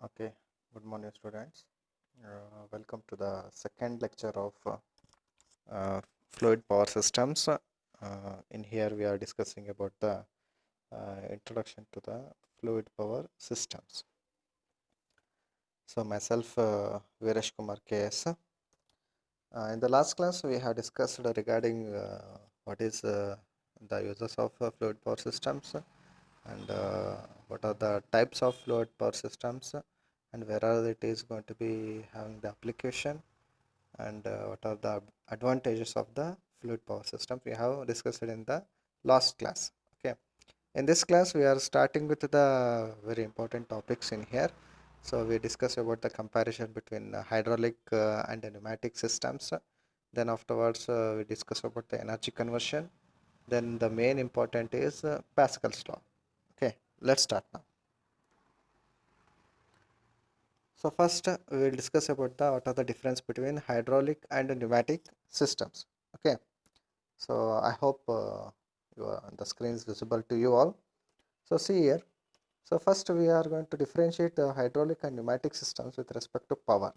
Okay, good morning, students. Welcome to the second lecture of fluid power systems. In here, we are discussing about the introduction to the fluid power systems. So, myself, Veeresh Kumar KS. In the last class, we have discussed regarding what is the uses of fluid power systems and what are the types of fluid power systems and where are it is going to be having the application and what are the advantages of the fluid power system we have discussed in the last class. Okay, in this class we are starting with the very important topics in here. So we discuss about the comparison between hydraulic and pneumatic systems. Then afterwards we discuss about the energy conversion. Then the main important is Pascal's law. Okay, let's start now. So first we will discuss about the what are the difference between hydraulic and pneumatic systems. Okay, so I hope the screen is visible to you all. So see here. So first we are going to differentiate the hydraulic and pneumatic systems with respect to power.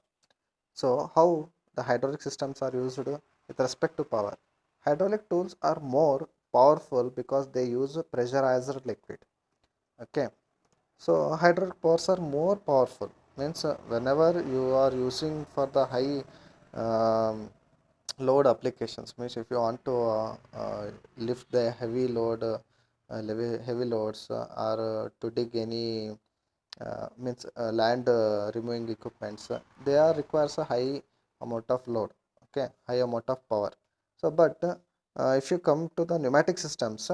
So how the hydraulic systems are used with respect to power. Hydraulic tools are more powerful because they use pressurized liquid. Okay, so hydraulic powers are more powerful. Means whenever you are using for the high um, load applications, means if you want to lift the heavy load, heavy loads, or to dig any means land removing equipments, they are requires a high amount of load. Okay, high amount of power. So, but if you come to the pneumatic systems,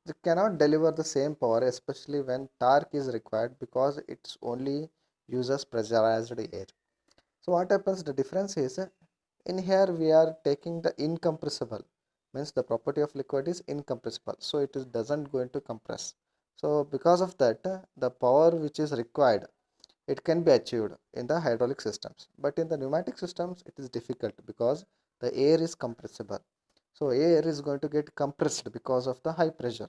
it cannot deliver the same power, especially when torque is required because it's only uses pressurized air. So what happens? The difference is in here we are taking the incompressible, means the property of liquid is incompressible, so it is doesn't going to compress. So because of that, the power which is required, it can be achieved in the hydraulic systems, but in the pneumatic systems it is difficult because the air is compressible. So air is going to get compressed because of the high pressure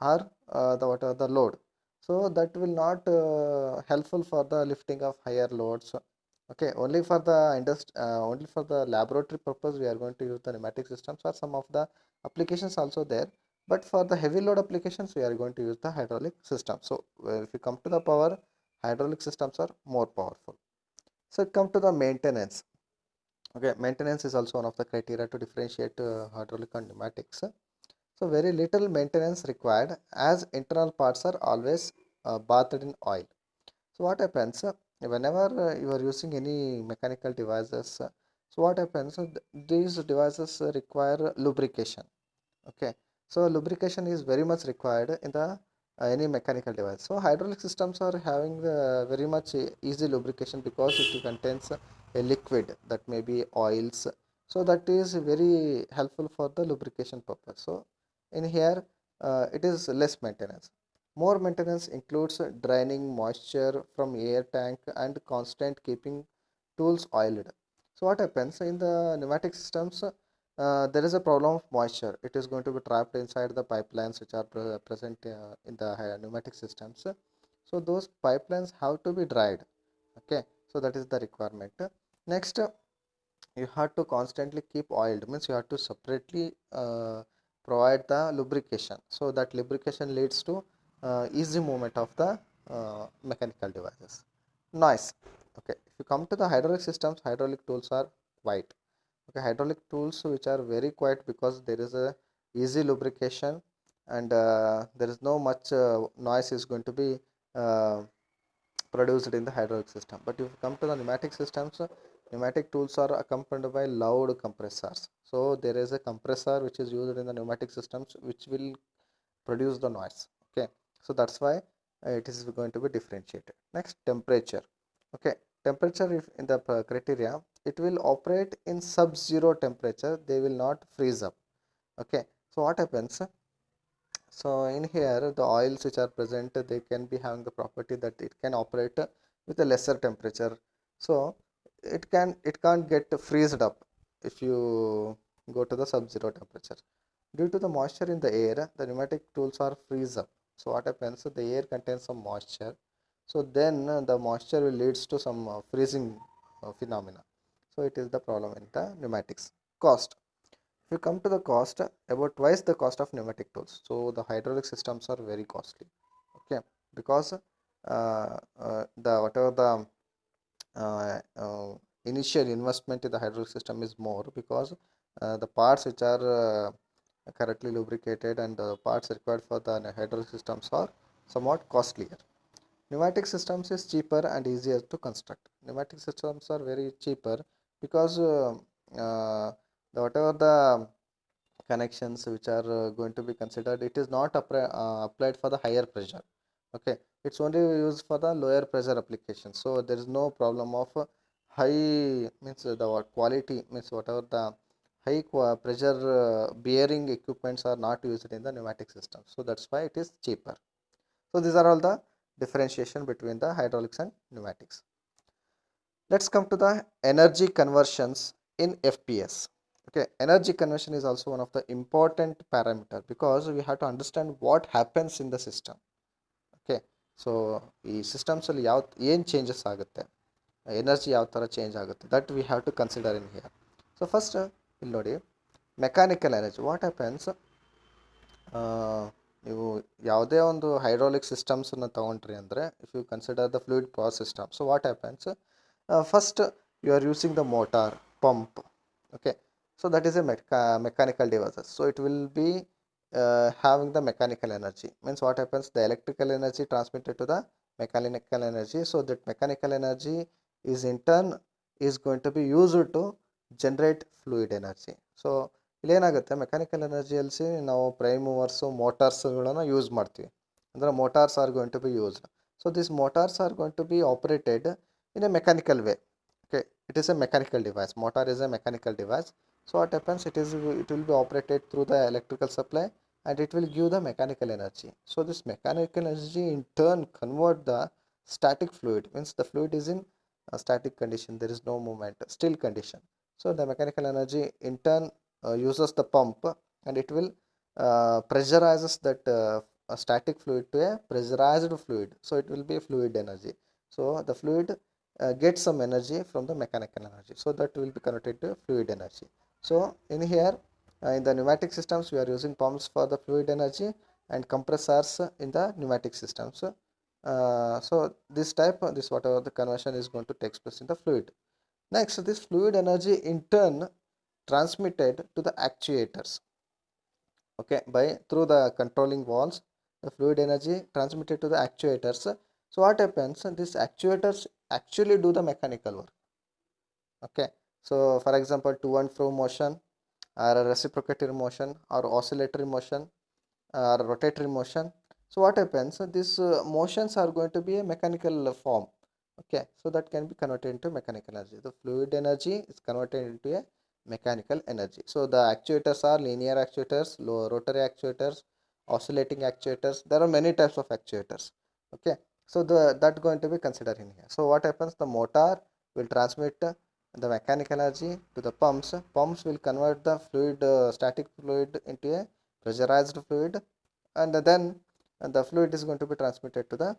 or the what are the load. So that will not helpful for the lifting of higher loads. Okay, only for the laboratory purpose we are going to use the pneumatic systems or some of the applications also there, but for the heavy load applications we are going to use the hydraulic system. So if you come to the power, hydraulic systems are more powerful. So come to the maintenance. Okay, maintenance is also one of the criteria to differentiate hydraulic and pneumatics. So very little maintenance required as internal parts are always bathed in oil. So what happens whenever you are using any mechanical devices? So what happens? These devices require lubrication. Okay, so lubrication is very much required in the any mechanical device. So hydraulic systems are having very much easy lubrication because it contains a liquid that may be oils. So that is very helpful for the lubrication purpose. So in here it is less maintenance. More maintenance includes draining moisture from air tank and constant keeping tools oiled. So what happens in the pneumatic systems? There is a problem of moisture. It is going to be trapped inside the pipelines which are present in the pneumatic systems. So those pipelines have to be dried. Okay, so that is the requirement. Next, you have to constantly keep oiled. Means you have to separately provide the lubrication. So that lubrication leads to easy movement of the mechanical devices. Noise. Okay, if you come to the hydraulic systems, hydraulic tools are white. Okay, hydraulic tools which are very quiet because there is a easy lubrication and there is no much noise is going to be uh, produced in the hydraulic system. But if you come to the pneumatic systems, pneumatic tools are accompanied by loud compressors. So there is a compressor which is used in the pneumatic systems which will produce the noise. Okay, so that's why it is going to be differentiated. Next, temperature. Okay, temperature, if in the criteria, it will operate in sub-zero temperature, they will not freeze up. Okay, so what happens? So in here the oils which are present, they can be having the property that it can operate with a lesser temperature. So it can't get freezed up if you go to the sub-zero temperature. Due to the moisture in the air, the pneumatic tools are freeze up. So what happens? The air contains some moisture. So then the moisture will leads to some freezing phenomena. So it is the problem in the pneumatics. Cost. If you come to the cost, about twice the cost of pneumatic tools. So the hydraulic systems are very costly. Okay, because the whatever the initial investment in the hydraulic system is more, because the parts which are correctly lubricated and the parts required for the hydraulic systems are somewhat costlier. Pneumatic systems is cheaper and easier to construct. Pneumatic systems are very cheaper because whatever the connections which are going to be considered, it is not applied for the higher pressure. Okay, it's only used for the lower pressure application. So there is no problem of high, means the quality, means whatever the pressure bearing equipments are not used in the pneumatic system. So that's why it is cheaper. So these are all the differentiation between the hydraulics and pneumatics. Let's come to the energy conversions in FPS. Okay, energy conversion is also one of the important parameter, because we have to understand what happens in the system. Okay, so ಈ systems ಅಲ್ಲಿ ಏನು changes ಆಗುತ್ತೆ, energy ಯಾವ ಥರ change ಆಗುತ್ತೆ, that we have to consider in here. So first ಇಲ್ಲಿ ನೋಡಿ, mechanical energy what happens. ನೀವು ಯಾವುದೇ ಒಂದು ಹೈಡ್ರಾಲಿಕ್ ಸಿಸ್ಟಮ್ಸನ್ನು ತೊಗೊಂಡ್ರಿ ಅಂದರೆ, if you consider the fluid power system, so what happens, first you are using the motor pump. Okay, so that is a mechanical device, so it will be having the mechanical energy. Means what happens, the electrical energy transmitted to the mechanical energy, so that mechanical energy is in turn is going to be used to generate fluid energy. So ಇಲ್ಲೇನಾಗುತ್ತೆ, mechanical ಎನರ್ಜಿಯಲ್ಲಿ ನಾವು prime movers ಮೋಟಾರ್ಸ್ಗಳನ್ನು use ಮಾಡ್ತೀವಿ. ಅಂದರೆ motors are going to be used. So this motors are going to be operated in a mechanical way. Okay, it is a mechanical device. Motor is a mechanical device. So what happens, it will be operated through the electrical supply and it will give the mechanical energy. So this mechanical energy in turn convert the static fluid, means the fluid is in a static condition, there is no movement, still condition. So the mechanical energy in turn uses the pump and it will pressurizes that static fluid to a pressurized fluid. So it will be a fluid energy. So the fluid get some energy from the mechanical energy, so that will be converted to fluid energy. So in here in the pneumatic systems we are using pumps for the fluid energy and compressors in the pneumatic systems. So this type, this whatever the conversion is going to take place in the fluid. Next, this fluid energy in turn transmitted to the actuators. Okay, by through the controlling valves, the fluid energy transmitted to the actuators. So what happens, these actuators actually do the mechanical work. Okay, so for example, to and fro motion or reciprocating motion or oscillatory motion or rotatory motion. So what happens, these motions are going to be a mechanical form. Okay, so that can be converted into mechanical energy. The fluid energy is converted into a mechanical energy. So the actuators are linear actuators, low rotary actuators, oscillating actuators. There are many types of actuators. Okay, so that going to be considered in here. So what happens, the motor will transmit the mechanical energy to the pumps. Pumps will convert the fluid, static fluid, into a pressurized fluid, and then the fluid is going to be transmitted to the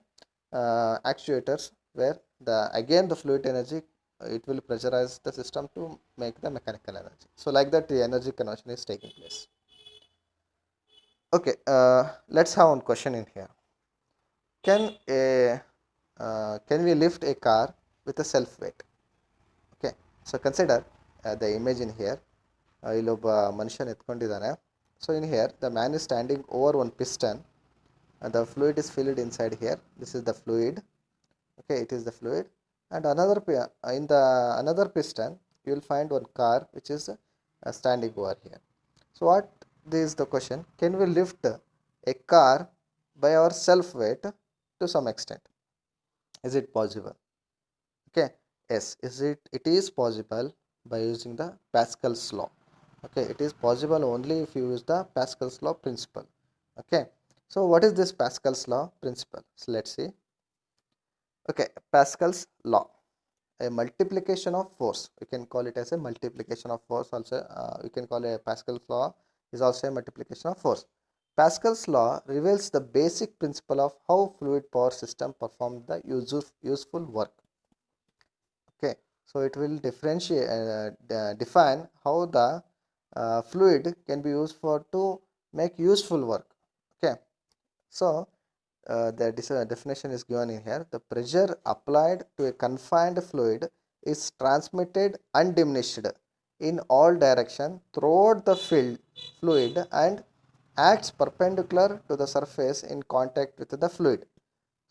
actuators, where the again the fluid energy, it will pressurize the system to make the mechanical energy. So like that the energy conversion is taking place. Okay, let's have one question in here. Can we lift a car with a self weight? Okay, so consider the image in here. ಇಲ್ಲೊಬ್ಬ ಮನುಷ್ಯನ ಎತ್ಕೊಂಡಿದ್ದಾನೆ. So in here the man is standing over one piston and the fluid is filled inside here. This is the fluid. Okay, it is the fluid, and in the another piston you will find one car which is standing over here. So what is the question, can we lift a car by our self weight to some extent? Is it possible? Okay, yes, it is possible by using the Pascal's law. Okay, it is possible only if you use the Pascal's law principle. Okay, so what is this Pascal's law principle? So let's see. Okay, Pascal's law, a multiplication of force, you can call it as a multiplication of force also. You can call a Pascal's law is also a multiplication of force. Pascal's law reveals the basic principle of how fluid power system perform the useful work. Okay, so it will differentiate define how the fluid can be used for to make useful work. Okay, so the definition is given in here. The pressure applied to a confined fluid is transmitted undiminished in all direction throughout the fluid and acts perpendicular to the surface in contact with the fluid.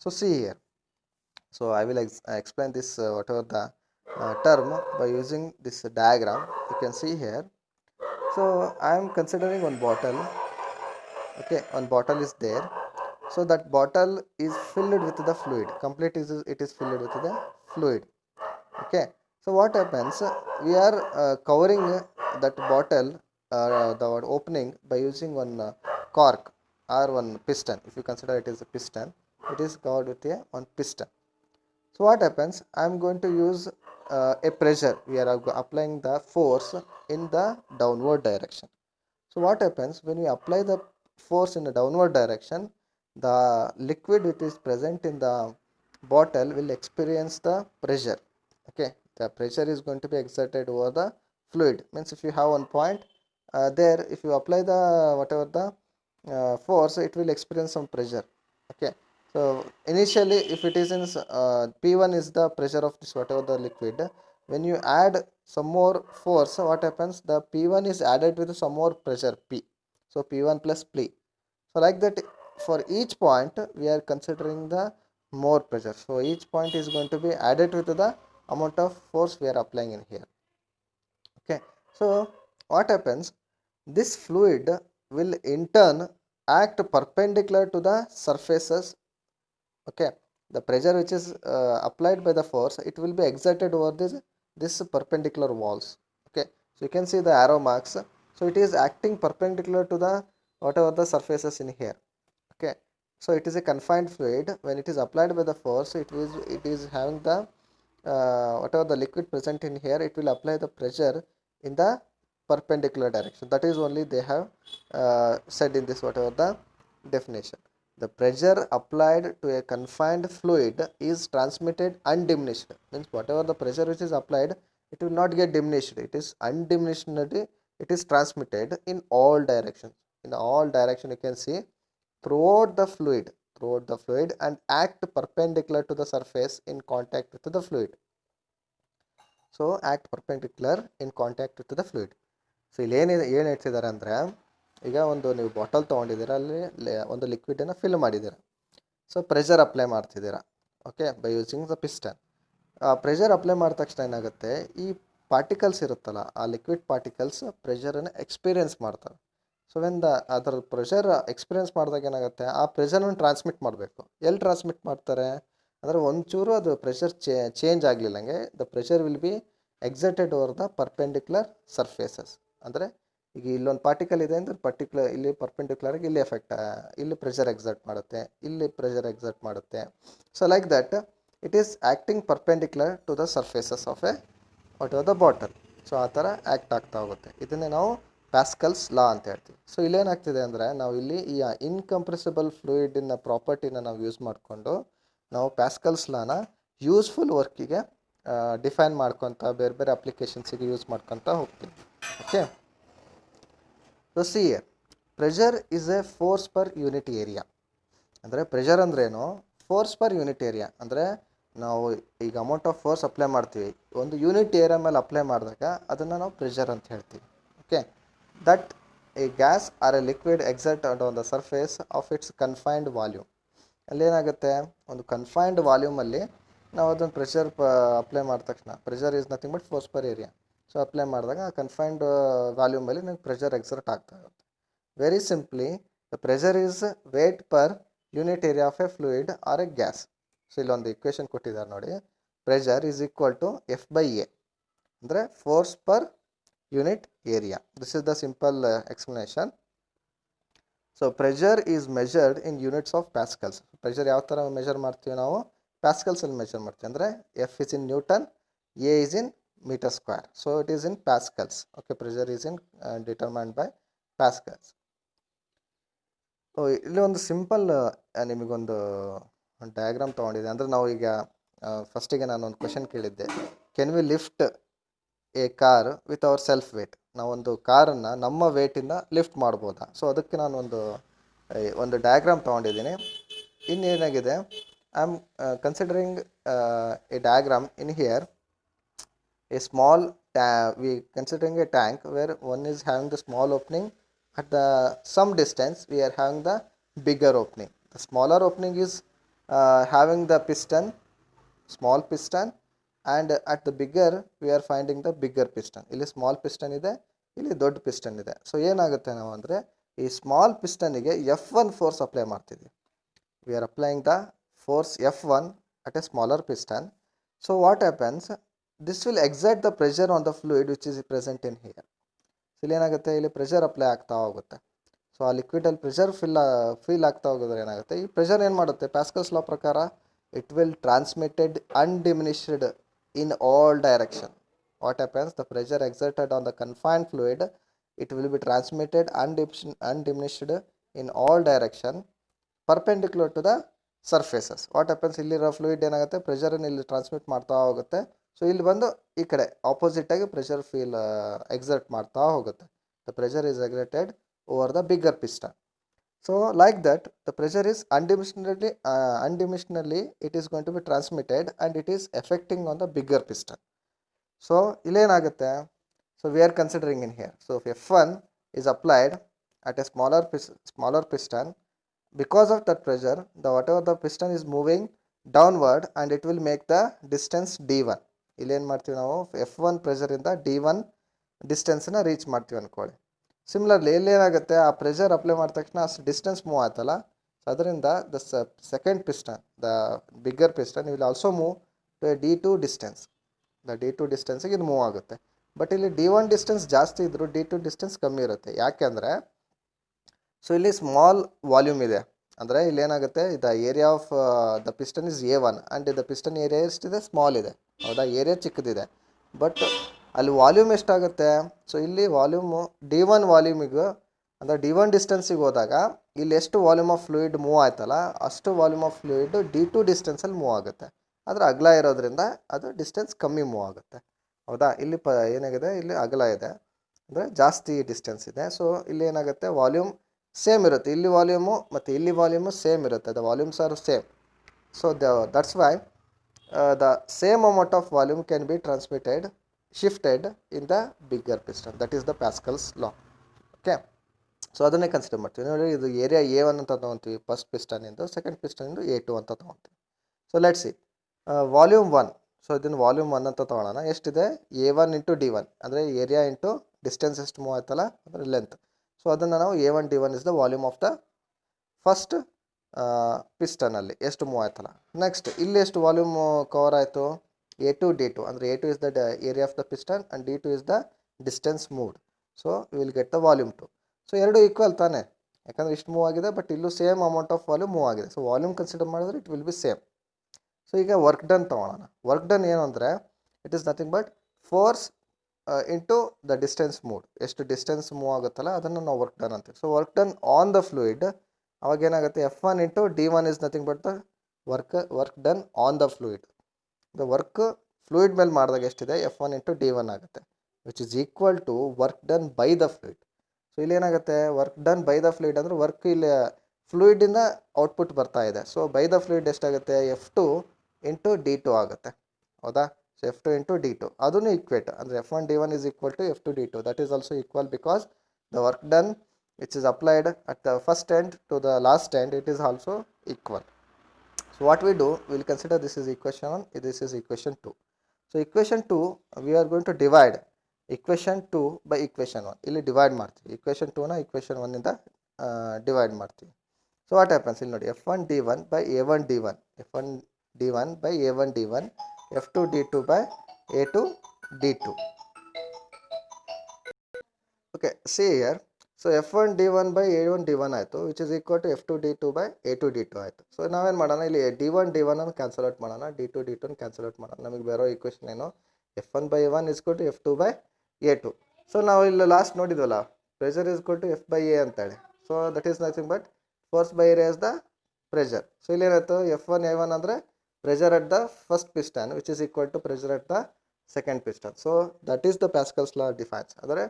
So see here. So I will explain this whatever the term by using this diagram. You can see here. So I am considering one bottle. Okay, one bottle is there. So that bottle is filled with the fluid. Complete is it is filled with the fluid. Okay. So what happens? We are covering that bottle, the opening by using one cork or one piston. If you consider it is a piston, it is covered with a one piston. So what happens? I am going to use a pressure. We are applying the force in the downward direction. So what happens when we apply the force in the downward direction? The liquid which is present in the bottle will experience the pressure. Okay, the pressure is going to be exerted over the fluid. Means if you have one point there, if you apply the whatever the force, it will experience some pressure. Okay, so initially if it is in P1 is the pressure of this whatever the liquid. When you add some more force, what happens? The P1 is added with some more pressure P. So P1 plus P. So like that, for each point we are considering the more pressure. So each point is going to be added with the amount of force we are applying in here. Okay, so what happens? This fluid will in turn act perpendicular to the surfaces. Okay, the pressure which is applied by the force, it will be exerted over this perpendicular walls. Okay, so you can see the arrow marks. So it is acting perpendicular to the whatever the surfaces in here. Okay, so it is a confined fluid. When it is applied by the force, it is having the whatever the liquid present in here, it will apply the pressure in the perpendicular direction. That is only they have said in this whatever the definition. The pressure applied to a confined fluid is transmitted undiminished. Means whatever the pressure which is applied, it will not get diminished. It is undiminished. It is transmitted in all directions. In all direction, you can see throughout the fluid and act perpendicular to the surface in contact with the fluid. So act perpendicular in contact with the fluid. So ಇಲ್ಲಿ ಏನು ಹೇಳ್ತಿದ್ದಾರೆ ಅಂದರೆ, ಈಗ ಒಂದು ನೀವು bottle ತೊಗೊಂಡಿದ್ದೀರಾ, ಅಲ್ಲಿ ಒಂದು ಲಿಕ್ವಿಡನ್ನು fill ಮಾಡಿದ್ದೀರಾ. ಸೊ ಪ್ರೆಷರ್ ಅಪ್ಲೈ ಮಾಡ್ತಿದ್ದೀರಾ. Okay, by using the piston. Pressure apply ಮಾಡಿದ ತಕ್ಷಣ ಏನಾಗುತ್ತೆ, ಈ ಪಾರ್ಟಿಕಲ್ಸ್ ಇರುತ್ತಲ್ಲ, ಆ ಲಿಕ್ವಿಡ್ ಪಾರ್ಟಿಕಲ್ಸ್ ಪ್ರೆಷರನ್ನು ಎಕ್ಸ್ಪೀರಿಯೆನ್ಸ್ ಮಾಡ್ತವೆ. ಸೊ ವೆನ್ ಅದರ ಪ್ರೆಷರ್ ಎಕ್ಸ್ಪೀರಿಯೆನ್ಸ್ ಮಾಡಿದಾಗ ಏನಾಗುತ್ತೆ, ಆ ಪ್ರೆಷರನ್ನು ಟ್ರಾನ್ಸ್ಮಿಟ್ ಮಾಡಬೇಕು. ಎಲ್ಲಿ ಟ್ರಾನ್ಸ್ಮಿಟ್ ಮಾಡ್ತಾರೆ ಅಂದರೆ, ಒಂಚೂರು ಅದು ಪ್ರೆಷರ್ ಚೇಂಜ್ ಆಗಲಿಲ್ಲಂಗೆ the pressure will be exerted over the perpendicular surfaces. ಅಂದರೆ ಈಗ ಇಲ್ಲೊಂದು ಪಾರ್ಟಿಕಲ್ ಇದೆ ಅಂದರೆ ಇಲ್ಲಿ ಪರ್ಪೆಂಡಿಕ್ಯುಲರ್ಗೆ ಇಲ್ಲಿ ಇಲ್ಲಿ ಪ್ರೆಷರ್ ಎಕ್ಸರ್ಟ್ ಮಾಡುತ್ತೆ, ಇಲ್ಲಿ ಪ್ರೆಷರ್ ಎಕ್ಸರ್ಟ್ ಮಾಡುತ್ತೆ. So like that it is acting perpendicular to the surfaces of a what are the bottle. So ಆ ಥರ ಆ್ಯಕ್ಟ್ ಆಗ್ತಾ ಹೋಗುತ್ತೆ. ಇದನ್ನೇ ನಾವು ಪ್ಯಾಸ್ಕಲ್ಸ್ ಲಾ ಅಂತ ಹೇಳ್ತೀವಿ. ಸೊ ಇಲ್ಲೇನಾಗ್ತಿದೆ ಅಂದರೆ, ನಾವು ಇಲ್ಲಿ ಈ ಇನ್ಕಂಪ್ರೆಸಿಬಲ್ ಫ್ಲೂಯಿಡಿನ ಪ್ರಾಪರ್ಟಿನ ನಾವು ಯೂಸ್ ಮಾಡಿಕೊಂಡು ನಾವು ಪ್ಯಾಸ್ಕಲ್ಸ್ ಲಾನ ಯೂಸ್ಫುಲ್ ವರ್ಕಿಗೆ ಡಿಫೈನ್ ಮಾಡ್ಕೊತ ಬೇರೆ ಬೇರೆ ಅಪ್ಲಿಕೇಶನ್ಸಿಗೆ ಯೂಸ್ ಮಾಡ್ಕೊತ ಹೋಗ್ತೀವಿ. Okay, so C pressure is A force per unit area. ಅಂದರೆ ಪ್ರೆಷರ್ ಅಂದ್ರೇನು? Force per unit area. ಅಂದರೆ ನಾವು ಈಗ ಅಮೌಂಟ್ ಆಫ್ ಫೋರ್ಸ್ ಅಪ್ಲೈ ಮಾಡ್ತೀವಿ, ಒಂದು ಯೂನಿಟ್ ಏರಿಯಾ ಮೇಲೆ ಅಪ್ಲೈ ಮಾಡಿದಾಗ ಅದನ್ನು ನಾವು ಪ್ರೆಷರ್ ಅಂತ ಹೇಳ್ತೀವಿ. Okay, that a gas or a liquid exert on the surface of its confined volume. ಅಲ್ಲೇನಾಗುತ್ತೆ, ಒಂದು ಕನ್ಫೈನ್ಡ್ ವಾಲ್ಯೂಮಲ್ಲಿ ನಾವು ಅದನ್ನು ಪ್ರೆಷರ್ ಅಪ್ಲೈ ಮಾಡಿದ ತಕ್ಷಣ, pressure is nothing but force per area. So apply ಮಾಡಿದಾಗ ಕನ್ಫೈನ್ಡ್ ವಾಲ್ಯೂಮಲ್ಲಿ ನಿಮಗೆ ಪ್ರೆಷರ್ ಎಕ್ಸರ್ಟ್ ಆಗ್ತಾ ಇರುತ್ತೆ. Very simply, the pressure is weight per unit area of a fluid or a gas. So ಇಲ್ಲೊಂದು ಇಕ್ವೇಷನ್ ಕೊಟ್ಟಿದ್ದಾರೆ ನೋಡಿ. Pressure is equal to F by A, ಅಂದರೆ force per unit area. This is the simple explanation. So pressure is measured in units of pascals. Pressure ಯಾವ ಥರ measure ಮಾಡ್ತೀವಿ ನಾವು? ಪ್ಯಾಸ್ಕಲ್ಸಲ್ಲಿ measure ಮಾಡ್ತೀವಿ. ಅಂದರೆ F is in Newton, A is in meter square. So it is in pascals. Okay, pressure is in determined by pascals. ಇಲ್ಲಿ ಒಂದು simple ನಿಮಗೊಂದು diagram ತೊಗೊಂಡಿದ್ದೆ. ಅಂದರೆ ನಾವು ಈಗ ಫಸ್ಟಿಗೆ ನಾನು ಒಂದು ಕ್ವೆಶನ್ ಕೇಳಿದ್ದೆ, can we lift a car with our self weight. ನಾವೊಂದು ಕಾರನ್ನು ನಮ್ಮ ವೇಟಿಂದ ಲಿಫ್ಟ್ ಮಾಡ್ಬೋದಾ? ಸೊ ಅದಕ್ಕೆ ನಾನು ಒಂದು ಡಯಾಗ್ರಾಮ್ ತೊಗೊಂಡಿದ್ದೀನಿ. ಇನ್ನೇನಾಗಿದೆ, I am considering a diagram in here. A small we considering a tank where one is having the small opening, at the some distance we are having the bigger opening. The smaller opening is having the piston, small piston, and at the bigger we are finding the bigger piston. ಇಲ್ಲಿ small piston ಇದೆ, ಇಲ್ಲಿ ದೊಡ್ಡ piston ಇದೆ. So ಏನಾಗುತ್ತೆ ನಾವು ಅಂದರೆ, ಈ small ಪಿಸ್ಟನ್ನಿಗೆ F1 force apply ಮಾಡ್ತಿದ್ವಿ. we are applying the force F1 at a smaller piston. So what happens, this will exert the pressure on the fluid which is present in here. ಇಲ್ಲಿ ಏನಾಗುತ್ತೆ, ಇಲ್ಲಿ pressure apply ಆಗ್ತಾ ಹೋಗುತ್ತೆ. So ಆ ಲಿಕ್ವಿಡಲ್ಲಿ pressure feel ಆಗ್ತಾ ಹೋಗೋದ್ರೆ ಏನಾಗುತ್ತೆ, ಈ pressure ಏನು ಮಾಡುತ್ತೆ, ಪ್ಯಾಸ್ಕಲ್ಸ್ ಲಾ ಪ್ರಕಾರ it will transmitted undiminished in all direction. What happens, the pressure exerted on the confined fluid, it will be transmitted undiminished in all direction perpendicular to the surfaces. What happens, ಇಲ್ಲಿರೋ fluid ಏನಾಗುತ್ತೆ, ಪ್ರೆಷರನ್ನು ಇಲ್ಲಿ transmit ಮಾಡ್ತಾ ಹೋಗುತ್ತೆ. So ಇಲ್ಲಿ ಬಂದು ಈ ಕಡೆ ಆಪೋಸಿಟಾಗಿ ಪ್ರೆಷರ್ ಎಕ್ಸರ್ಟ್ ಮಾಡ್ತಾ ಹೋಗುತ್ತೆ. The pressure is exerted over the bigger piston. So like that the pressure is undiminishedly it is going to be transmitted and it is affecting on the bigger piston. So ಇಲ್ಲೇನಾಗುತ್ತೆ, so we are considering in here. So F1 is applied at a smaller piston. Because of that pressure, whatever the piston is moving downward and it will make the distance d1. ಇಲ್ಲಿ ಏನು ಮಾಡ್ತೀವಿ ನಾವು, F1 ಪ್ರೆಷರಿಂದ d1 ಡಿಸ್ಟೆನ್ಸನ್ನ reach ಮಾಡ್ತೀವಿ ಅಂದ್ಕೊಳ್ಳಿ. Similarly ಇಲ್ಲಿ ಏನಾಗುತ್ತೆ, ಆ pressure apply ಮಾಡಿದ ತಕ್ಷಣ ಅಷ್ಟು ಡಿಸ್ಟೆನ್ಸ್ ಮೂವ್ ಆಯ್ತಲ್ಲ, ಸೊ ಅದರಿಂದ the second piston, the bigger piston will also move to a d2 distance. The d2 ಡಿಸ್ಟೆನ್ಸಿಗೆ ಇದು ಮೂವ್ ಆಗುತ್ತೆ. ಬಟ್ ಇಲ್ಲಿ d1 ಡಿಸ್ಟೆನ್ಸ್ ಜಾಸ್ತಿ ಇದ್ದರೂ d2 ಡಿಸ್ಟೆನ್ಸ್ ಕಮ್ಮಿ ಇರುತ್ತೆ. ಯಾಕೆಂದರೆ, ಸೊ ಇಲ್ಲಿ ಸ್ಮಾಲ್ ವಾಲ್ಯೂಮ್ ಇದೆ, ಅಂದರೆ ಇಲ್ಲಿ ಏನಾಗುತ್ತೆ, the area of the piston is A1 and the piston area ಎಷ್ಟಿದೆ, ಸ್ಮಾಲ್ ಇದೆ, ಹೌದಾ, ಏರಿಯಾ ಚಿಕ್ಕದಿದೆ. ಬಟ್ ಅಲ್ಲಿ ವಾಲ್ಯೂಮ್ ಎಷ್ಟಾಗುತ್ತೆ, ಸೊ ಇಲ್ಲಿ ವಾಲ್ಯೂಮು d1 ವಾಲ್ಯೂಮಿಗೆ, ಅಂದರೆ d1 ಡಿಸ್ಟೆನ್ಸಿಗೆ ಹೋದಾಗ ಇಲ್ಲಿ ಎಷ್ಟು ವಾಲ್ಯೂಮ್ ಆಫ್ ಫ್ಲೂಯಿಡ್ ಮೂವ್ ಆಯ್ತಲ್ಲ, ಅಷ್ಟು ವಾಲ್ಯೂಮ್ ಆಫ್ ಫ್ಲೂಯಿಡ್ d2 ಡಿಸ್ಟೆನ್ಸಲ್ಲಿ ಮೂವ್ ಆಗುತ್ತೆ. ಆದರೆ ಅಗಲ ಇರೋದ್ರಿಂದ ಅದು ಡಿಸ್ಟೆನ್ಸ್ ಕಮ್ಮಿ ಮೂವ್ ಆಗುತ್ತೆ, ಹೌದಾ. ಇಲ್ಲಿ ಏನಾಗಿದೆ, ಇಲ್ಲಿ ಅಗಲ ಇದೆ, ಅಂದರೆ ಜಾಸ್ತಿ ಡಿಸ್ಟೆನ್ಸ್ ಇದೆ. ಸೊ ಇಲ್ಲಿ ಏನಾಗುತ್ತೆ, ವಾಲ್ಯೂಮ್ ಸೇಮ್ ಇರುತ್ತೆ, ಇಲ್ಲಿ ವಾಲ್ಯೂಮು ಮತ್ತು ಇಲ್ಲಿ ವಾಲ್ಯೂಮು ಸೇಮ್ ಇರುತ್ತೆ, the volumes are same. So that's why the same amount of volume can be shifted in the bigger piston. That is the Pascal's law. Okay, so ಅದನ್ನೇ consider ಮಾಡ್ತೀವಿ. ನೋಡಿ, ಇದು area A1 ಅಂತ ತೊಗೊತೀವಿ first ಪಿಸ್ಟನಿಂದು, second ಪಿಸ್ಟನಿಂದು A2 ಅಂತ ತೊಗೊತೀವಿ. So let's see volume 1. So ಇದನ್ನು volume 1 ಅಂತ ತೊಗೊಳ್ಳೋಣ. ಎಷ್ಟಿದೆ, A1 ಇಂಟು D1, ಅಂದರೆ ಏರಿಯಾ ಇಂಟು ಡಿಸ್ಟೆನ್ಸ್ ಎಷ್ಟು ಮೂವ್ ಆಯ್ತಲ್ಲ, ಅಂದರೆ ಲೆಂತ್. ಸೊ ಅದನ್ನು ನಾವು A1 D1 is the volume of the first ಪಿಸ್ಟನಲ್ಲಿ ಎಷ್ಟು ಮೂವ್ ಆಯ್ತಲ್ಲ. ನೆಕ್ಸ್ಟ್ ಇಲ್ಲಿ ಎಷ್ಟು ವಾಲ್ಯೂಮ್ ಕವರ್ ಆಯಿತು, A2 D2, ಅಂದರೆ A2 is the area of the piston and D2 is the distance moved. So you will get the volume 2. So ಎರಡು equal ತಾನೆ, ಯಾಕಂದರೆ ಇಷ್ಟು ಮೂವ್ ಆಗಿದೆ, ಬಟ್ ಇಲ್ಲೂ same amount of volume move ಆಗಿದೆ. So volume consider ಮಾಡಿದ್ರೆ it will be same. So ಈಗ work done ತೊಗೊಳ್ಳೋಣ. ವರ್ಕ್ ಡನ್ ಏನು ಅಂದರೆ, it is nothing but force into the distance moved. ಎಷ್ಟು ಡಿಸ್ಟೆನ್ಸ್ ಮೂವ್ ಆಗುತ್ತಲ್ಲ ಅದನ್ನು ನಾವು ವರ್ಕ್ ಡನ್ ಅಂತೀವಿ. So work done on the fluid, ಅವಾಗ ಏನಾಗುತ್ತೆ, F1 into D1 is nothing but the work done on the fluid. The work fluid ಮೇಲೆ ಮಾಡಿದಾಗ ಎಷ್ಟಿದೆ, F1 ಇಂಟು D1 ಆಗುತ್ತೆ, which is equal to work done by the fluid. So ಇಲ್ಲಿ ಏನಾಗುತ್ತೆ, work done by the fluid ಅಂದರೆ work ಇಲ್ಲಿ ಫ್ಲೂಯಿಡಿಂದ output ಬರ್ತಾ ಇದೆ. ಸೊ ಬೈ ದ ಫ್ಲೂಯಿಡ್ ಎಷ್ಟಾಗುತ್ತೆ, F2 ಇಂಟು D2 ಆಗುತ್ತೆ, ಹೌದಾ. ಸೊ F2 ಇಂಟು D2 ಅದನ್ನು ಈಕ್ವೇಟ್, ಅಂದರೆ F1 D1 is equal to F2 D2. That is also equal because the work done which is applied at the first end to the last end, it is also equal. So what we do, we will consider this is equation 1, this is equation 2. So equation 2 we are going to divide equation 2 by equation 1. ಇಲ್ಲಿ divide ಮಾಡ್ತೀವಿ, equation 2ನ equation 1ಇಂದ divide ಮಾಡ್ತೀವಿ. So what happens, ಇಲ್ಲಿ ನೋಡಿ, F1 D1 by A1 D1, F1 D1 by A1 D1, F2 D2 by A2 D2. Okay, see here. So F1 D1 by A1 D1 ಆಯಿತು, which is equal to F2 D2 by A2 D2 ಆಯಿತು. So ನಾವೇನು ಮಾಡೋಣ, ಇಲ್ಲಿ D1 D1 ಅನ್ನು cancel out ಮಾಡೋಣ, D2 D2 cancel out ಮಾಡೋಣ. ನಮಗೆ ಬರೋ ಈಕ್ವೇಷನ್ ಏನು, F1 by A1 is equal to F2 by A2. So ನಾವು ಇಲ್ಲಿ ಲಾಸ್ಟ್ ನೋಡಿದ್ವಲ್ಲ, pressure is equal to F by A ಅಂತೇಳಿ. So that is nothing but force by area is the pressure. So ಇಲ್ಲಿ ಏನಾಯ್ತು, F1 A1 ಅಂದರೆ pressure at the first piston which is equal to pressure at the second piston. So that is the Pascal's law defines. ಅಂದರೆ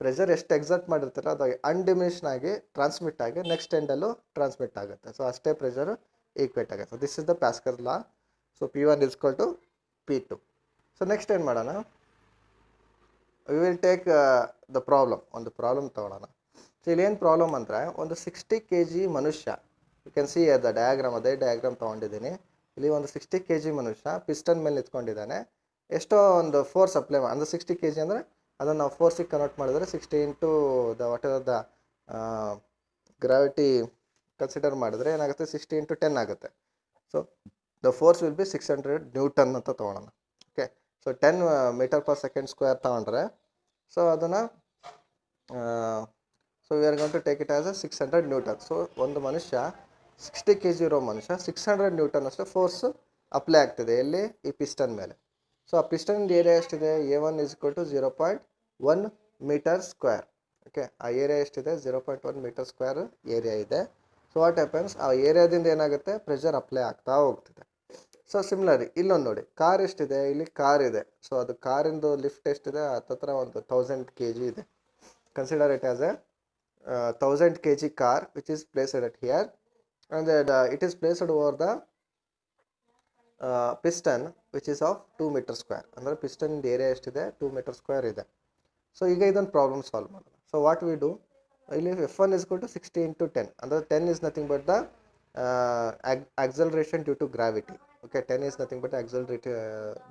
pressure ಎಷ್ಟು exert ಮಾಡಿರ್ತೀರೋ ಅದು undiminished ಆಗಿ transmit ಆಗಿ next ಎಂಡಲ್ಲೂ ಟ್ರಾನ್ಸ್ಮಿಟ್ ಆಗುತ್ತೆ. ಸೊ ಅಷ್ಟೇ ಪ್ರೆಷರ್ ಈಕ್ವೇಟ್ ಆಗುತ್ತೆ. This is the Pascal law. So P1 is equal to P2. So next ಏನು ಮಾಡೋಣ, we will take the problem. ಒಂದು ಪ್ರಾಬ್ಲಮ್ ತೊಗೊಳ್ಳೋಣ. ಸೊ ಇಲ್ಲಿ ಏನು ಪ್ರಾಬ್ಲಮ್ ಅಂದರೆ, ಒಂದು 60 kg ಮನುಷ್ಯ, you can see the diagram, ಅದೇ ಡಯಾಗ್ರಾಮ್ ತೊಗೊಂಡಿದ್ದೀನಿ. ಇಲ್ಲಿ ಒಂದು 60 kg ಮನುಷ್ಯ ಪಿಸ್ಟನ್ ಮೇಲೆ ನಿಂತ್ಕೊಂಡಿದ್ದಾನೆ. ಎಷ್ಟೋ ಒಂದು ಫೋರ್ಸ್ ಅಪ್ಲೈ ಅಂದರೆ 60 kg ಅಂದರೆ ಅದನ್ನು ನಾವು ಫೋರ್ಸಿಗೆ ಕನ್ವರ್ಟ್ ಮಾಡಿದ್ರೆ 60 into the whatever the gravity consider ಮಾಡಿದ್ರೆ ಏನಾಗುತ್ತೆ, 60 ಇಂಟು 10 ಆಗುತ್ತೆ. So the force will be 600 newton ಅಂತ ತೊಗೊಳ್ಳೋಣ. Okay, so 10 metre per second square ತೊಗೊಂಡ್ರೆ ಸೊ ಅದನ್ನು so we are going to take it as a 600 newton. So ಒಂದು ಮನುಷ್ಯ 60 kg ಇರೋ ಮನುಷ್ಯ 600 ನ್ಯೂಟನ್ ಅಷ್ಟು ಫೋರ್ಸ್ ಅಪ್ಲೈ ಆಗ್ತಿದೆ ಎಲ್ಲಿ, ಈ ಪಿಸ್ಟನ್ ಮೇಲೆ. ಸೊ ಆ ಪಿಸ್ಟನ್ ಏರಿಯಾ ಎಷ್ಟಿದೆ, A1 is equal to 0.1 metre square. Okay, ಆ ಏರಿಯಾ ಎಷ್ಟಿದೆ, 0.1 ಮೀಟರ್ ಸ್ಕ್ವೇರ್ ಏರಿಯಾ ಇದೆ. ಸೊ ವಾಟ್ ಹ್ಯಾಪನ್ಸ್, ಆ ಏರಿಯಾದಿಂದ ಏನಾಗುತ್ತೆ, ಪ್ರೆಷರ್ ಅಪ್ಲೈ ಆಗ್ತಾ ಹೋಗ್ತಿದೆ. ಸೊ ಸಿಮಿಲರ್ಲಿ ಇಲ್ಲೊಂದು ನೋಡಿ, ಕಾರ್ ಎಷ್ಟಿದೆ, ಇಲ್ಲಿ ಕಾರ್ ಇದೆ. ಸೊ ಅದು ಕಾರಿಂದು ಲಿಫ್ಟ್ ಎಷ್ಟಿದೆ, ಹತ್ತತ್ರ ಒಂದು 1000 kg ಇದೆ. Consider it as A 1000 kg car which is placed at here, and it is placed over the piston which is of 2 meter square. ಅಂದರೆ ಪಿಸ್ಟನ್ ಏರಿಯಾ ಎಷ್ಟಿದೆ, 2 meter square ಇದೆ. So ಈಗ ಇದೊಂದು ಪ್ರಾಬ್ಲಮ್ ಸಾಲ್ವ್ ಮಾಡೋಣ. So what we do, ಇಲ್ಲಿ F1 is equal to 60 into 10. ಅಂದರೆ 10 is nothing but the acceleration due to gravity. Okay, 10 is nothing but acceleration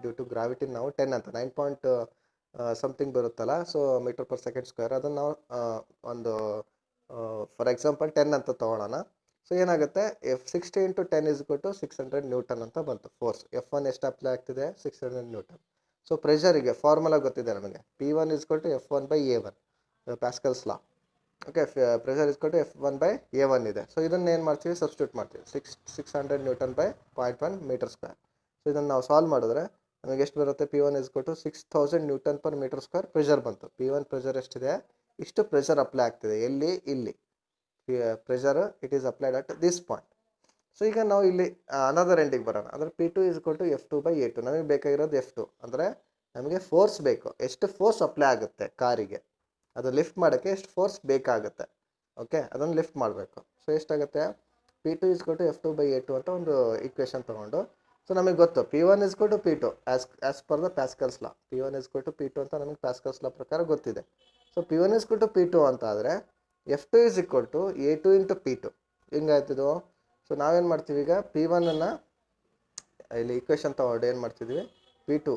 due to gravity. ನಾವು 10 ಅಂತ 9 something ಬರುತ್ತಲ್ಲ, so metre per second square, ಅದನ್ನು ನಾವು ಒಂದು for example 10 ಅಂತ ತೊಗೊಳ್ಳೋಣ. ಸೊ ಏನಾಗುತ್ತೆ, 60 into 10 is equal to 600 newton ಅಂತ ಬಂತು ಫೋರ್ಸ್. F1 ಎಷ್ಟು ಅಪ್ಲೈ ಆಗ್ತಿದೆ, 600 ನ್ಯೂಟನ್. ಸೊ ಪ್ರೆಷರಿಗೆ ಫಾರ್ಮುಲಾ ಗೊತ್ತಿದೆ ನಮಗೆ, P1 is equal to F1 by A1, Pascal's law. Okay, pressure is equal to F1 by A1 ಇದೆ. ಸೊ ಇದನ್ನು ಏನು ಮಾಡ್ತೀವಿ, ಸಬ್ಸ್ಟಿಟ್ಯೂಟ್ ಮಾಡ್ತೀವಿ, 600 newton by 0.1 metre square. So ಇದನ್ನು ನಾವು ಸಾಲ್ವ್ ಮಾಡಿದ್ರೆ ನಮಗೆ ಎಷ್ಟು ಬರುತ್ತೆ, P1 is equal to 6000 newton per metre square pressure ಬಂತು. P1 ಪ್ರೆಷರ್ ಎಷ್ಟಿದೆ, ಇಷ್ಟು ಪ್ರೆಷರ್ ಅಪ್ಲೈ ಆಗ್ತಿದೆ ಎಲ್ಲಿ, ಇಲ್ಲಿ pressure it is applied at this point. So ಈಗ ನಾವು ಇಲ್ಲಿ ಅನದರ್ ಎಂಡಿಗೆ ಬರೋಣ. ಅಂದರೆ P2 is equal to F2 by A2. ನಮಗೆ ಬೇಕಾಗಿರೋದು F2, ಅಂದರೆ ನಮಗೆ ಫೋರ್ಸ್ ಬೇಕು, ಎಷ್ಟು ಫೋರ್ಸ್ ಅಪ್ಲೈ ಆಗುತ್ತೆ ಕಾರಿಗೆ, ಅದು ಲಿಫ್ಟ್ ಮಾಡೋಕ್ಕೆ ಎಷ್ಟು ಫೋರ್ಸ್ ಬೇಕಾಗುತ್ತೆ. ಓಕೆ, ಅದನ್ನು ಲಿಫ್ಟ್ ಮಾಡಬೇಕು. ಸೊ ಎಷ್ಟಾಗುತ್ತೆ, P2 is equal to F2 by A2 ಅಂತ ಒಂದು ಈಕ್ವೇಷನ್ ತೊಗೊಂಡು, ಸೊ ನಮಗೆ ಗೊತ್ತು P1 is equal to P2 as per the Pascal's law. P1 is equal to P2 ಅಂತ ನಮಗೆ ಪ್ಯಾಸ್ಕಲ್ಸ್ ಲಾ ಪ್ರಕಾರ ಗೊತ್ತಿದೆ. So P1 is equal to P2 ಅಂತ ಆದರೆ F2 is equal to A2 into P2. ಹಿಂಗಾಯ್ತಿದು. So ನಾವೇನು ಮಾಡ್ತೀವಿ, ಈಗ P1ಅನ್ನು ಇಲ್ಲಿ ಈಕ್ವೇಷನ್ ತೊಗೊಂಡು ಏನು ಮಾಡ್ತಿದ್ವಿ, P2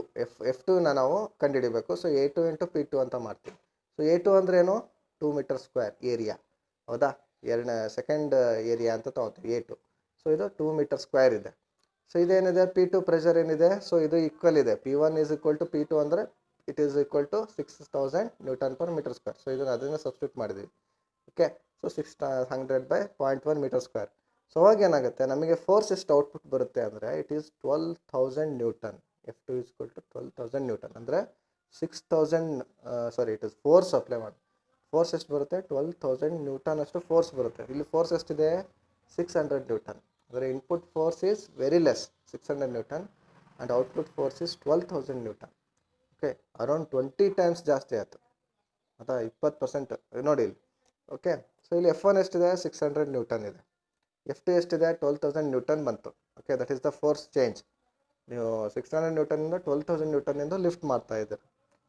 F2ನ ನಾವು ಕಂಡುಹಿಡಿಬೇಕು. ಸೊ A2 ಇಂಟು P2 ಅಂತ ಮಾಡ್ತೀವಿ. ಸೊ A2 ಅಂದ್ರೇನು, 2 ಮೀಟರ್ ಸ್ಕ್ವೇರ್ ಏರಿಯಾ, ಹೌದಾ, ಸೆಕೆಂಡ್ ಏರಿಯಾ ಅಂತ ತೊಗೊತೀವಿ A2. ಸೊ ಇದು 2 ಮೀಟರ್ ಸ್ಕ್ವೇರ್ ಇದೆ. ಸೊ ಇದೇನಿದೆ, P2 ಪ್ರೆಷರ್ ಏನಿದೆ, ಸೊ ಇದು ಈಕ್ವಲ್ ಇದೆ. P1 is equal to P2 ಅಂದರೆ it is equal to 6000 newton per metre square. So ಇದನ್ನು ಅದನ್ನು ಸಬ್ಸ್ಟಿಟ್ಯೂಟ್ ಮಾಡಿದ್ವಿ. Okay, so 600 by 0.1 metre square. So ಅವಾಗ ಏನಾಗುತ್ತೆ, ನಮಗೆ ಫೋರ್ಸ್ ಎಷ್ಟು ಔಟ್ಪುಟ್ ಬರುತ್ತೆ ಅಂದರೆ it is 12000 newton. F2 is equal to 12000 Newton ಅಂದರೆ 6000 ಸಾರಿ ಇಟ್ ಇಸ್ ಫೋರ್ಸ್ ಅಪ್ಲೈ ಮಾಡಿ. ಫೋರ್ಸ್ ಎಷ್ಟು ಬರುತ್ತೆ, 12000 ನ್ಯೂಟನ್ ಅಷ್ಟು ಫೋರ್ಸ್ ಬರುತ್ತೆ. ಇಲ್ಲಿ ಫೋರ್ಸ್ ಎಷ್ಟಿದೆ, 600 ನ್ಯೂಟನ್. ಅಂದರೆ input force is very less, 600 Newton, and output force is 12000 Newton. Okay, around 20 times ಜಾಸ್ತಿ ಆಯಿತು, ಅಥವಾ 20% ನೋಡಿ ಇಲ್ಲಿ. ಓಕೆ, ಸೊ ಇಲ್ಲಿ F1 ಎಷ್ಟಿದೆ, 600 ನ್ಯೂಟನ್ ಇದೆ. F2 ಎಷ್ಟಿದೆ, 12000 ನ್ಯೂಟನ್ ಬಂತು. Okay, that is the force change. ನೀವು 600 ನ್ಯೂಟನ್ನಿಂದ 12000 ನ್ಯೂಟನ್ನಿಂದ ಲಿಫ್ಟ್ ಮಾಡ್ತಾ ಇದ್ದೀರಿ.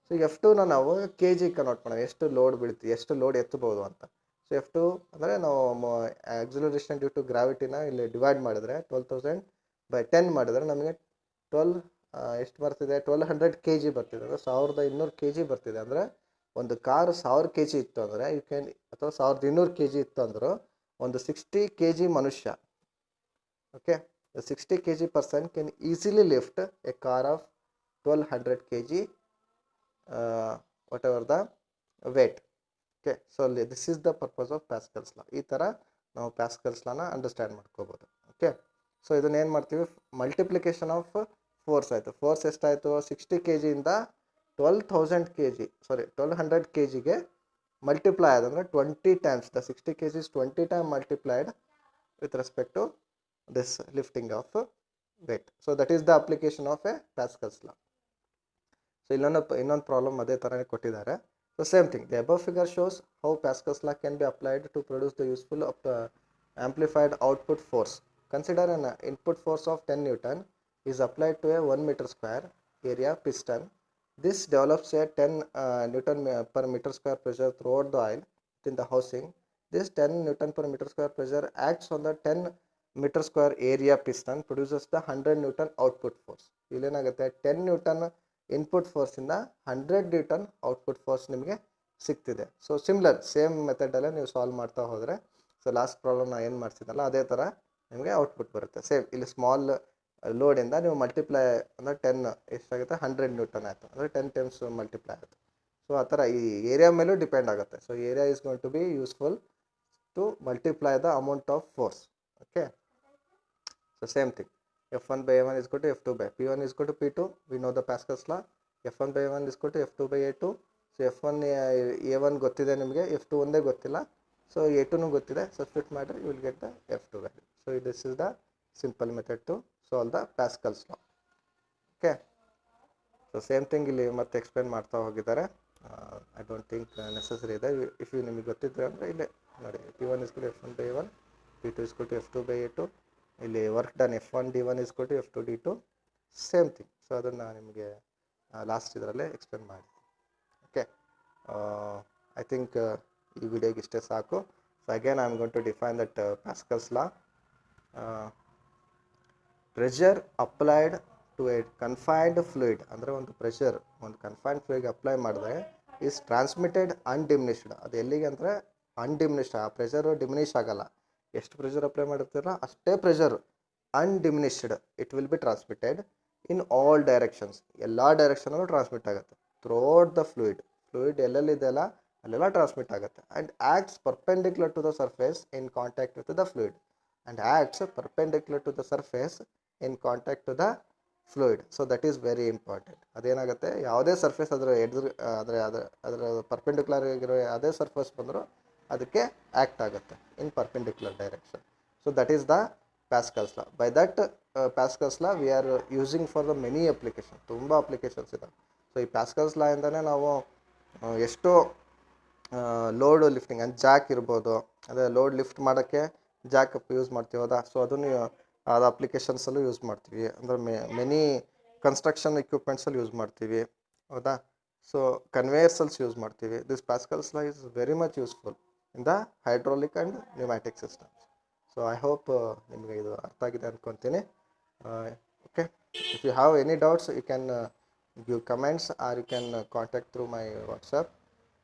ಸೊ F2ನ ನಾವು ಕೆ ಜಿ ಕನ್ವರ್ಟ್ ಮಾಡೋಣ, ಎಷ್ಟು ಲೋಡ್ ಬೀಳ್ತೀವಿ, ಎಷ್ಟು ಲೋಡ್ ಎತ್ತಬಹುದು ಅಂತ. ಸೊ F2 ಅಂದರೆ ನಾವು ಆಕ್ಸಿಲರೇಷನ್ ಡ್ಯೂ ಟು ಗ್ರಾವಿಟಿನ ಇಲ್ಲಿ ಡಿವೈಡ್ ಮಾಡಿದ್ರೆ 12000 ಬೈ 10 ಮಾಡಿದ್ರೆ ನಮಗೆ 12 ಎಷ್ಟು ಬರ್ತಿದೆ, 1200 kg ಬರ್ತಿದೆ. ಅಂದರೆ 1200 kg ಬರ್ತಿದೆ. ಅಂದರೆ ಒಂದು ಕಾರು 1000 kg ಇತ್ತು ಅಂದರೆ ಯು ಕ್ಯಾನ್, ಅಥವಾ 1200 kg ಇತ್ತು ಅಂದರೂ ಒಂದು 60 kg ಮನುಷ್ಯ, okay, 60 kg person can easily lift a car of 1200 kg whatever the weight. Okay, so this is the purpose of Pascal's law. ಈ ಥರ ನಾವು ಪ್ಯಾಸ್ಕಲ್ಸ್ ಲಾನ ಅಂಡರ್ಸ್ಟ್ಯಾಂಡ್ ಮಾಡ್ಕೋಬೋದು. ಓಕೆ, ಸೊ ಇದನ್ನ ಏನು ಮಾಡ್ತೀವಿ, ಮಲ್ಟಿಪ್ಲಿಕೇಶನ್ ಆಫ್ ಫೋರ್ಸ್ ಆಯಿತು. ಫೋರ್ಸ್ ಎಷ್ಟಾಯಿತು, 60 kg ಇಂದ 12000 kg, ಸಾರಿ 1200 kgಗೆ ಮಲ್ಟಿಪ್ಲೈ ಆದಂದರೆ 20 times. The 60 kg is 20 time multiplied with respect to this lifting of weight. So that is the application of a Pascal's law. So ಇನ್ನೊಂದು problem ಅದೇ ಥರನೇ ಕೊಟ್ಟಿದ್ದಾರೆ. So same thing, the above figure shows how Pascal's law can be applied to produce the useful amplified output force. Consider an input force of 10 Newton is applied to a 1 meter square area piston. This develops a 10 Newton per meter square pressure throughout the oil within the housing. This 10 Newton per meter square pressure acts on the 10 meter square area piston, produces the 100 Newton output force. ಇಲ್ಲೇನಾಗುತ್ತೆ 10 Newton input ಫೋರ್ಸಿಂದ 100 newton output force ನಿಮಗೆ ಸಿಗ್ತಿದೆ. So similar same ಮೆಥಡಲ್ಲೇ ನೀವು solve ಮಾಡ್ತಾ ಹೋದರೆ, so last problem ನಾನು ಏನು ಮಾಡ್ತಿದ್ದಲ್ಲ ಅದೇ ಥರ ನಿಮಗೆ ಔಟ್ಪುಟ್ ಬರುತ್ತೆ. ಸೇಮ್ ಇಲ್ಲಿ ಸ್ಮಾಲ್ ಲೋಡಿಂದ ನೀವು ಮಲ್ಟಿಪ್ಲೈ ಅಂದರೆ 10 ಎಷ್ಟಾಗುತ್ತೆ 100 ನ್ಯೂಟನ್ ಆಯಿತು ಅಂದರೆ 10 ಟೈಮ್ಸ್ ಮಲ್ಟಿಪ್ಲೈ ಆಗುತ್ತೆ. ಸೊ ಆ ಥರ ಈ ಏರಿಯಾ ಮೇಲೂ ಡಿಪೆಂಡ್ ಆಗುತ್ತೆ. So area is going to be useful to multiply the amount of force. Okay, so same thing, F1 by A1 is equal to F2 by P1 is equal to P2. We know the Pascal's law. F1 by A1 is equal to F2 by A2. So F1 A1 ಗೊತ್ತಿದೆ ನಿಮಗೆ, F2 ಒಂದೇ ಗೊತ್ತಿಲ್ಲ. So A2 ಗೊತ್ತಿದೆ, substitute ಮಾಡಿದ್ರೆ you will get the F2 value. So this is the simple method to solve the Pascal's law. Okay. So same thing ಇಲ್ಲಿ ಮತ್ತೆ explain ಮಾಡ್ತಾ ಹೋಗಿದ್ದಾರೆ. ಐ ಡೋಂಟ್ ಥಿಂಕ್ ನೆಸಸರಿ ಇದೆ. ಇಫ್ ಯು ನಿಮಗೆ ಗೊತ್ತಿದ್ರೆ ಅಂದರೆ ಇಲ್ಲೇ ನೋಡಿ, P1 is equal to F1 by A1, P2 is equal to F2 by A2. ಇಲ್ಲಿ work done F1 D1 is equal to F2 D2, same thing. So ಅದನ್ನು ನಿಮಗೆ last ಇದರಲ್ಲೇ ಎಕ್ಸ್ಪ್ಲೇನ್ ಮಾಡಿದ್ದೆ. ಓಕೆ, ಐ ಥಿಂಕ್ ಈ ವಿಡಿಯೋಗೆ ಇಷ್ಟೇ ಸಾಕು. So again I am going to define that Pascal's law. Pressure applied to a confined fluid, ಅಂದರೆ ಒಂದು ಪ್ರೆಷರ್ ಒಂದು ಕನ್ಫೈನ್ಡ್ ಫ್ಲೂಯಿಡ್ಗೆ ಅಪ್ಲೈ ಮಾಡಿದ್ರೆ ಈಸ್ ಟ್ರಾನ್ಸ್ಮಿಟೆಡ್ ಅನ್ಡಿಮಿನಿಷ್ಡ್. ಅದು ಎಲ್ಲಿಗೆ ಅಂದರೆ ಅನ್ಡಿಮಿನಿಷ್ಡ್, ಆ ಪ್ರೆಷರು ಡಿಮಿನಿಷ್ ಆಗಲ್ಲ. ಎಷ್ಟು ಪ್ರೆಷರ್ ಅಪ್ಲೈ ಮಾಡಿರ್ತೀರ ಅಷ್ಟೇ pressure undiminished it will be transmitted in all directions, ಎಲ್ಲ ಡೈರೆಕ್ಷನಲ್ಲೂ ಟ್ರಾನ್ಸ್ಮಿಟ್ ಆಗುತ್ತೆ ಥ್ರೂಔಟ್ ದ ಫ್ಲೂಯಿಡ್ ಎಲ್ಲೆಲ್ಲಿದೆಯಲ್ಲ ಅಲ್ಲೆಲ್ಲ ಟ್ರಾನ್ಸ್ಮಿಟ್ ಆಗುತ್ತೆ. And acts perpendicular to the surface in contact with the fluid and acts perpendicular to the surface in contact to the fluid. So that is very important. ಅದೇನಾಗುತ್ತೆ, ಯಾವುದೇ surface ಅದರ ಅದರ perpendicular ಆಗಿರೋ ಯಾವುದೇ surface ಬಂದರೂ ಅದಕ್ಕೆ act ಆಗುತ್ತೆ in perpendicular direction. So that is the Pascal's law. By that Pascal's law we are using for the many application, ತುಂಬ ಅಪ್ಲಿಕೇಶನ್ಸ್ ಇದಾವೆ. ಸೊ ಈ Pascal's law ಇಂದನೇ ನಾವು ಎಷ್ಟೋ ಲೋಡ್ ಲಿಫ್ಟಿಂಗ್ ಅಂದರೆ ಜಾಕ್ ಇರ್ಬೋದು, ಅದೇ ಲೋಡ್ ಲಿಫ್ಟ್ ಮಾಡೋಕ್ಕೆ ಜಾಕ್ ಯೂಸ್ ಮಾಡ್ತೀವಿ ಹೌದಾ. ಸೊ ಅದನ್ನು ಅದು ಅಪ್ಲಿಕೇಶನ್ಸಲ್ಲೂ ಯೂಸ್ ಮಾಡ್ತೀವಿ, ಅಂದರೆ ಮೆನಿ ಕನ್ಸ್ಟ್ರಕ್ಷನ್ ಎಕ್ವಿಪ್ಮೆಂಟ್ಸಲ್ಲಿ ಯೂಸ್ ಮಾಡ್ತೀವಿ ಹೌದಾ. ಸೊ ಕನ್ವೇಯರ್ಸಲ್ಸ್ ಯೂಸ್ ಮಾಡ್ತೀವಿ. This Pascal's law is very much useful in the hydraulic and pneumatic systems. So I hope ನಿಮಗೆ ಇದು ಅರ್ಥ ಆಗಿದೆ ಅಂದ್ಕೊತೀನಿ. Okay, if you have any doubts you can give comments or you can contact through my WhatsApp.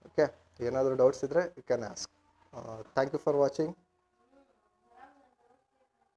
Okay, ಏನಾದರೂ doubts ಇದ್ದರೆ you can ask. Thank you for watching.